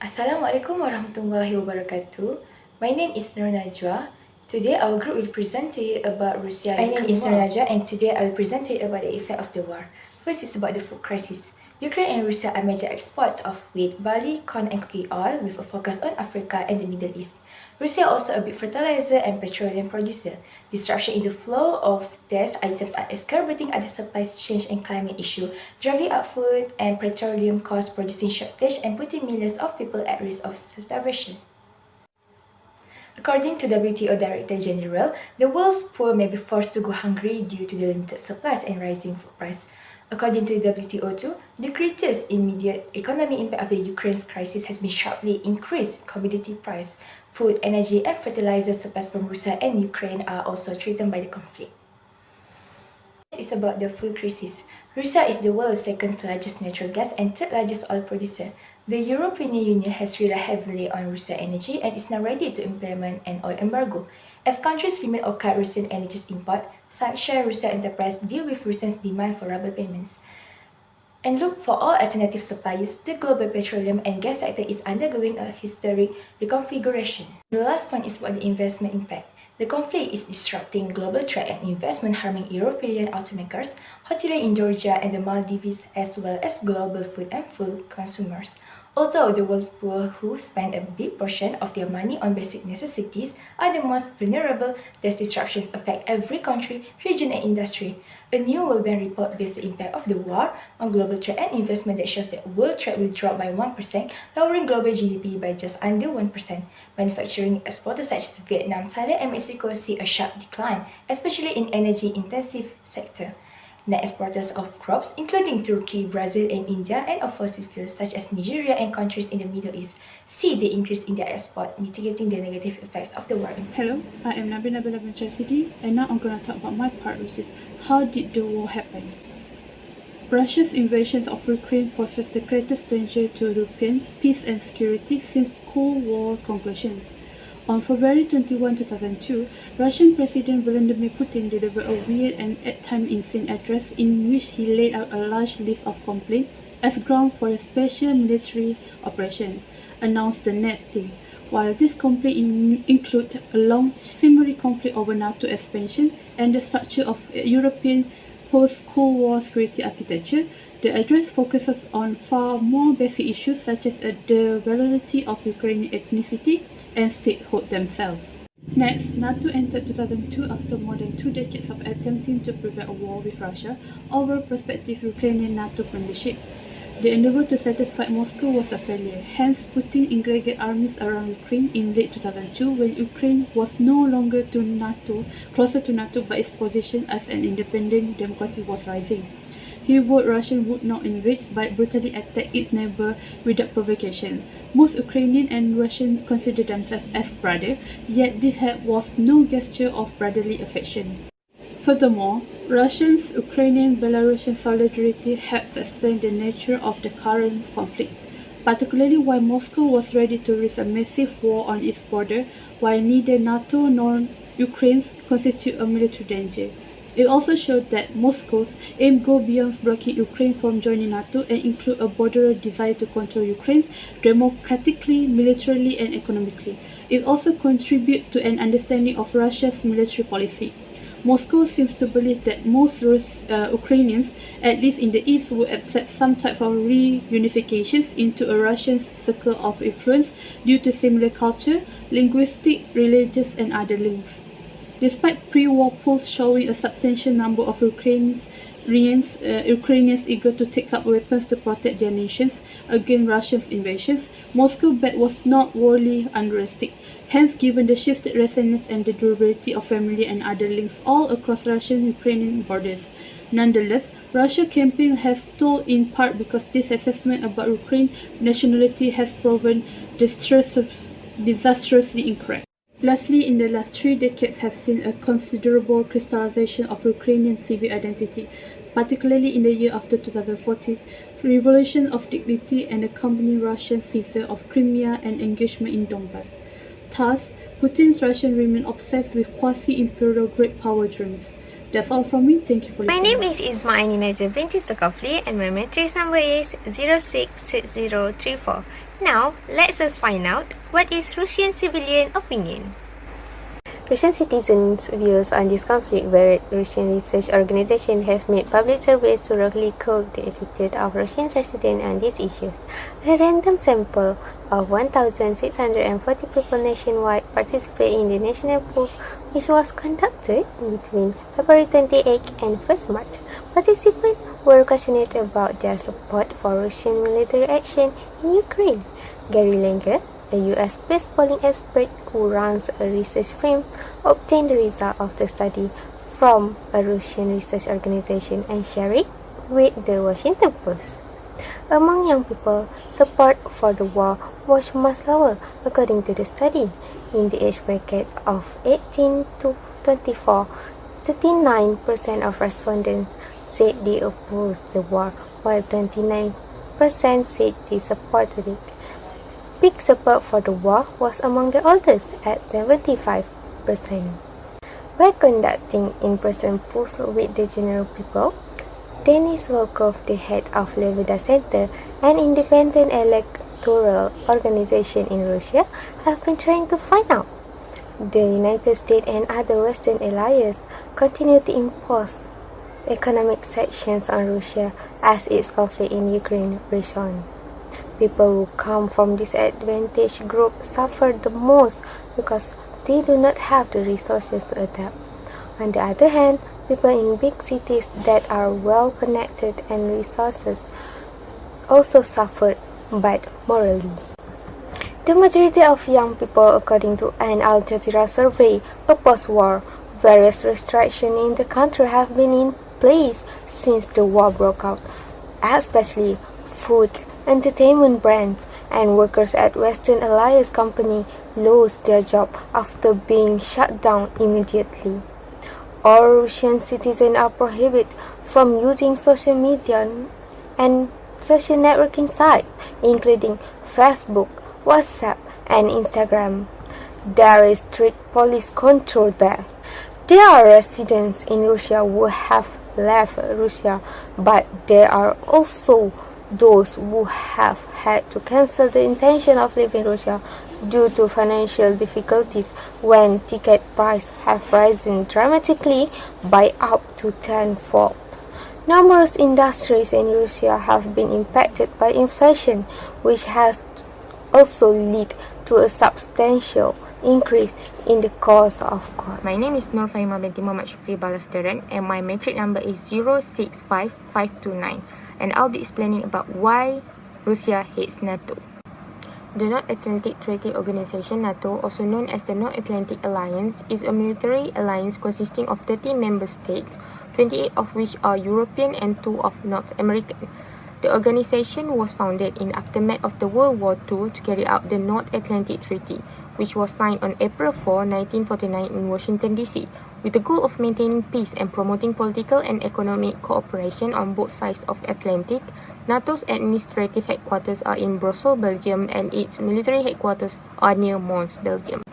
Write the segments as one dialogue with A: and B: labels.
A: Assalamualaikum warahmatullahi wabarakatuh. My name is Nur Najwa. Today our group will present to you about Russia. My name is Nur Najwa and today I will present to you about the effect of the war. First is about the food crisis. Ukraine and Russia are major exports of wheat, barley, corn and cooking oil with a focus on Africa and the Middle East. Russia also a big fertilizer and petroleum producer. Disruption in the flow of these items are exacerbating other supply chain and climate issue, driving up food and petroleum costs, producing shortage and putting millions of people at risk of starvation. According to WTO Director General, the world's poor may be forced to go hungry due to the limited supplies and rising food price. According to WTO too, the greatest immediate economic impact of the Ukraine's crisis has been sharply increased commodity price. Food, energy, and fertilizer supplies from Russia and Ukraine are also threatened by the conflict. This is about the food crisis. Russia is the world's second largest natural gas and third largest oil producer. The European Union has relied heavily on Russian energy and is now ready to implement an oil embargo. As countries limit or cut Russian energy import, sanctioned Russian enterprises deal with Russia's demand for rubber payments and look for all alternative suppliers. The global petroleum and gas sector is undergoing a historic reconfiguration. The last point is about the investment impact. The conflict is disrupting global trade and investment, harming European automakers, hoteliers in Georgia and the Maldives, as well as global food and food consumers. Although the world's poor, who spend a big portion of their money on basic necessities, are the most vulnerable, these disruptions affect every country, region and industry. A new World Bank report based the impact of the war on global trade and investment that shows that world trade will drop by 1%, lowering global GDP by just under 1%. Manufacturing exporters such as Vietnam, Thailand and Mexico see a sharp decline, especially in energy-intensive sector. Net exporters of crops, including Turkey, Brazil, and India, and of fossil fuels such as Nigeria and countries in the Middle East, see the increase in their export, mitigating the negative effects of the war.
B: Hello, I am Nabila bin Chasidi, and now I'm going to talk about my part, which is how did the war happen? Russia's invasion of Ukraine poses the greatest danger to European peace and security since Cold War conclusions. On February 21, 2002, Russian President Vladimir Putin delivered a weird and at times insane address in which he laid out a large list of complaints as ground for a special military operation, announced the next day. While this complaint include a long simmering conflict over NATO expansion and the structure of European post-Cold War security architecture, the address focuses on far more basic issues such as the validity of Ukrainian ethnicity and statehood themselves. Next, NATO entered 2002 after more than 2 decades of attempting to prevent a war with Russia over prospective Ukrainian NATO membership. The endeavor to satisfy Moscow was a failure, hence Putin aggregated armies around Ukraine in late 2002 when Ukraine was no longer closer to NATO but its position as an independent democracy was rising. He vowed Russia would not invade but brutally attack its neighbor without provocation. Most Ukrainian and Russian consider themselves as brothers, yet this was no gesture of brotherly affection. Furthermore, Russians, Ukrainian, Belarusian solidarity helps explain the nature of the current conflict, particularly why Moscow was ready to risk a massive war on its border, while neither NATO nor Ukraine constitute a military danger. It also showed that Moscow's aim go beyond blocking Ukraine from joining NATO and include a broader desire to control Ukraine democratically, militarily, and economically. It also contributes to an understanding of Russia's military policy. Moscow seems to believe that most Ukrainians, at least in the east, would accept some type of reunifications into a Russian circle of influence due to similar culture, linguistic, religious, and other links. Despite pre-war polls showing a substantial number of Ukrainians eager to take up weapons to protect their nations against Russia's invasions, Moscow's bet was not wholly unrealistic. Hence, given the shifted resonance and the durability of family and other links all across Russian-Ukrainian borders. Nonetheless, Russia's campaign has stalled in part because this assessment about Ukraine's nationality has proven disastrously incorrect. Lastly, in the last 3 decades have seen a considerable crystallization of Ukrainian civil identity, particularly in the year after 2014, revolution of dignity and accompanying Russian seizure of Crimea and engagement in Donbass. Thus, Putin's Russians remain obsessed with quasi-imperial great power dreams. That's all from me. Thank you for
C: My
B: listening.
C: name is Isma Ainina binti Sukafli and my matrix number is 066034. Now, let's us find out what is Russian civilian opinion. Russian citizens' views on this conflict varied. Russian research organizations have made public surveys to roughly cope the attitude of Russian residents on these issues. A random sample of 1,640 people nationwide participated in the national poll, which was conducted between February 28 and 1st March. Participants were questioned about their support for Russian military action in Ukraine. Gary Langer, a US-based polling expert who runs a research firm, obtained the result of the study from a Russian research organization and shared it with the Washington Post. Among young people, support for the war was much lower, according to the study. In the age bracket of 18 to 24, 39% of respondents said they opposed the war, while 29% said they supported it. Big support for the war was among the oldest at 75%. By conducting in-person polls with the general people, Denis Volkov, the head of Levada Center, an independent electoral organization in Russia, have been trying to find out. The United States and other Western allies continue to impose economic sanctions on Russia as its conflict in Ukraine rages on. People who come from disadvantaged groups suffer the most because they do not have the resources to adapt. On the other hand, people in big cities that are well connected and resources also suffer, but morally. The majority of young people, according to an Al Jazeera survey, oppose war. Various restrictions in the country have been in place since the war broke out, especially food, entertainment brands, and workers at Western Alliance company lost their job after being shut down immediately. All Russian citizens are prohibited from using social media and social networking sites, including Facebook, WhatsApp, and Instagram. There is strict police control there. There are residents in Russia who have left Russia, but there are also those who have had to cancel the intention of leaving Russia due to financial difficulties when ticket prices have risen dramatically by up to tenfold. Numerous industries in Russia have been impacted by inflation, which has also led to a substantial increase in the cost of goods.
D: My name is Nur Fahima binti Muhammad Shukri Balastaran and my matric number is 065529. And I'll be explaining about why Russia hates NATO. The North Atlantic Treaty Organization, NATO, also known as the North Atlantic Alliance, is a military alliance consisting of 30 member states, 28 of which are European and 2 of North American. The organization was founded in aftermath of the World War II to carry out the North Atlantic Treaty, which was signed on April 4, 1949 in Washington, D.C., with the goal of maintaining peace and promoting political and economic cooperation on both sides of Atlantic. NATO's administrative headquarters are in Brussels, Belgium, and its military headquarters are near Mons, Belgium.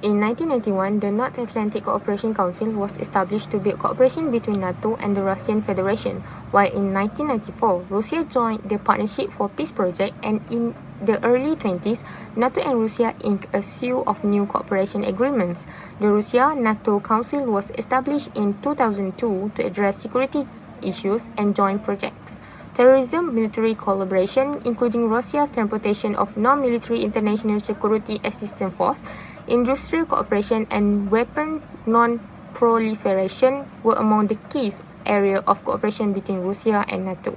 D: In 1991, the North Atlantic Cooperation Council was established to build cooperation between NATO and the Russian Federation, while in 1994, Russia joined the Partnership for Peace project, and in the early 20s, NATO and Russia inked a slew of new cooperation agreements. The Russia-NATO Council was established in 2002 to address security issues and joint projects. Terrorism, military collaboration, including Russia's transportation of non-military international security assistance force, industrial cooperation, and weapons non-proliferation were among the key areas of cooperation between Russia and NATO.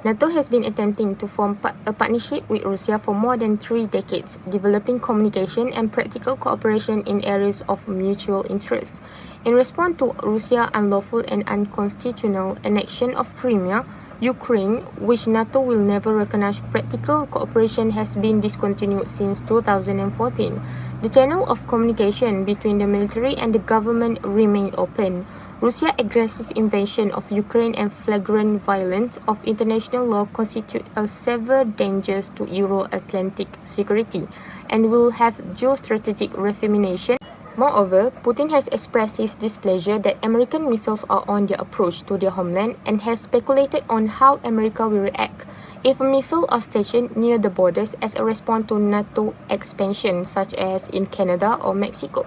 D: NATO has been attempting to form a partnership with Russia for more than 3 decades, developing communication and practical cooperation in areas of mutual interest. In response to Russia's unlawful and unconstitutional annexion of Crimea, Ukraine, which NATO will never recognize, practical cooperation has been discontinued since 2014. The channel of communication between the military and the government remained open. Russia's aggressive invasion of Ukraine and flagrant violence of international law constitute a severe danger to Euro-Atlantic security and will have geostrategic ramifications Moreover, Putin has expressed his displeasure that American missiles are on their approach to their homeland and has speculated on how America will react if missiles are stationed near the borders as a response to NATO expansion, such as in Canada or Mexico.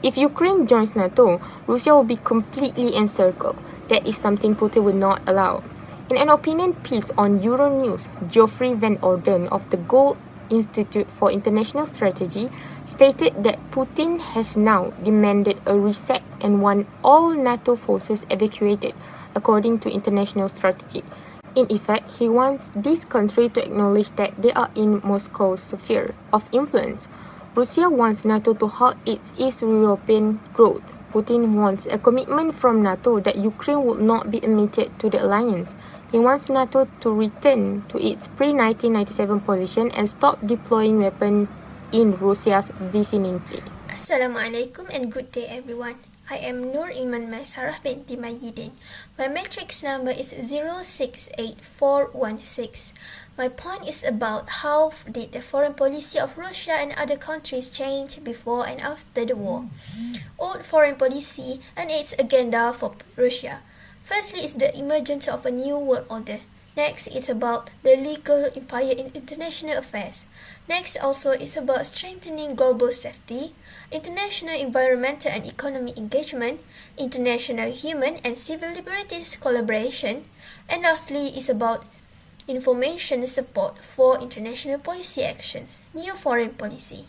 D: If Ukraine joins NATO, Russia will be completely encircled. That is something Putin will not allow. In an opinion piece on Euronews, Geoffrey Van Orden of the Gold Institute for International Strategy stated that Putin has now demanded a reset and want all NATO forces evacuated, according to international strategy. In effect, he wants this country to acknowledge that they are in Moscow's sphere of influence. Russia wants NATO to halt its East European growth. Putin wants a commitment from NATO that Ukraine would not be admitted to the alliance. He wants NATO to return to its pre-1997 position and stop deploying weapons in Russia's vicinity.
E: Assalamualaikum and good day everyone. I am Nur Iman Maisarah binti Mayidin. My matrix number is 068416. My point is about how did the foreign policy of Russia and other countries change before and after the war. Old foreign policy and its agenda for Russia. Firstly is the emergence of a new world order. Next is about the legal empire in international affairs. Next also is about strengthening global safety, international environmental and economic engagement, international human and civil liberties collaboration, and lastly is about information support for international policy actions, new foreign policy.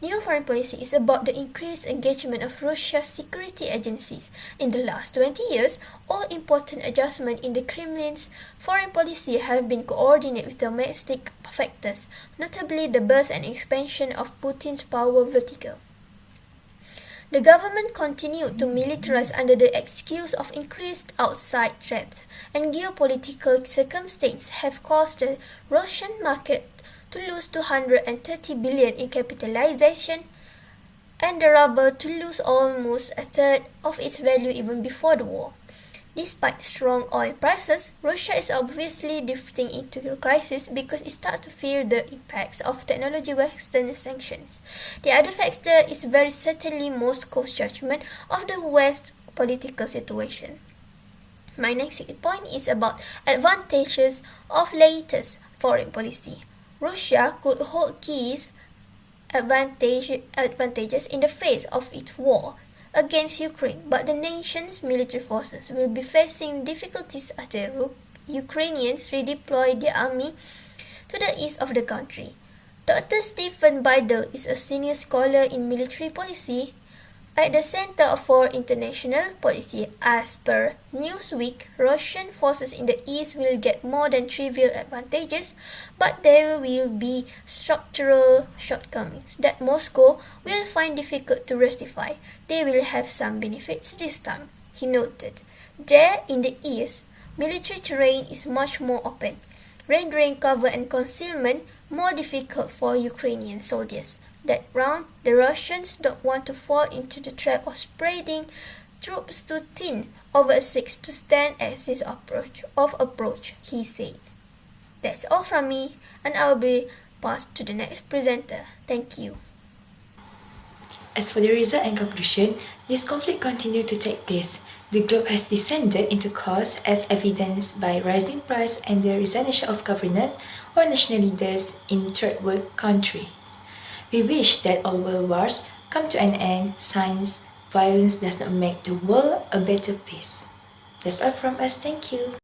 E: New foreign policy is about the increased engagement of Russia's security agencies. In the last 20 years, all important adjustments in the Kremlin's foreign policy have been coordinated with domestic factors, notably the birth and expansion of Putin's power vertical. The government continued to militarize under the excuse of increased outside threats, and geopolitical circumstances have caused the Russian market to lose 230 billion in capitalization and the ruble to lose almost a third of its value even before the war. Despite strong oil prices, Russia is obviously drifting into a crisis because it starts to feel the impacts of technology Western sanctions. The other factor is very certainly Moscow's judgment of the West political situation. My next point is about advantages of latest foreign policy. Russia could hold key advantages in the face of its war against Ukraine, but the nation's military forces will be facing difficulties as the Ukrainians redeploy their army to the east of the country. Dr. Stephen Bidel is a senior scholar in military policy at the Center for International Policy. As per Newsweek, Russian forces in the east will get more than trivial advantages, but there will be structural shortcomings that Moscow will find difficult to rectify. They will have some benefits this time, he noted. There in the east, military terrain is much more open, rendering cover and concealment more difficult for Ukrainian soldiers. That round, the Russians don't want to fall into the trap of spreading troops too thin over a 6-to-10 axis approach, he said. That's all from me, and I'll be passed to the next presenter. Thank you.
A: As for the result and conclusion, this conflict continued to take place. The globe has descended into chaos as evidenced by rising price and the resignation of governors or national leaders in third world countries. We wish that all world wars come to an end since violence does not make the world a better place. That's all from us. Thank you.